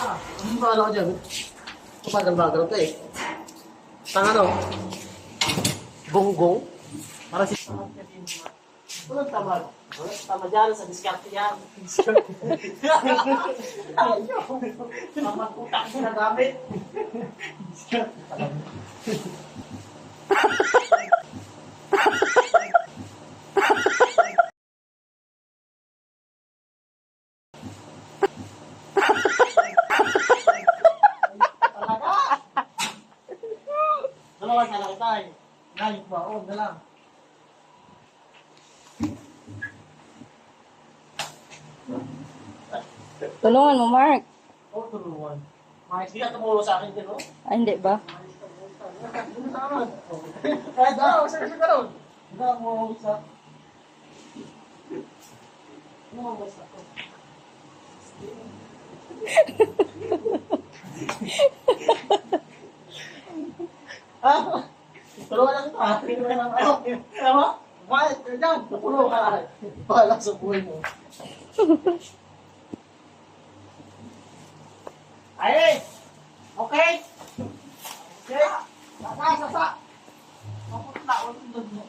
Ano ka dyan? Bagal-bagal ka eh. Tang ano? Gonggong? Para si... Walang tama. Walang tama dyan sa diskarte yan. Tama putang sinagamit. Dalawa na lang tayo. Ngayon ba? Oo, na lang. Tulungan mo, Mark. Oo, tulungan. Hindi ka tumulong sa akin din, no? Ay, hindi ba? Kahit daw, sige ka ron. Hindi ako sa... Ah, tulungan lang kita. Hindi mo na ano. Tama? Bakit ka dyan? Tulungan ka lang. Bahala sa buhay mo. Ay! Okay? Okay? Sasa, sasa! Mapunta, walang doon mo.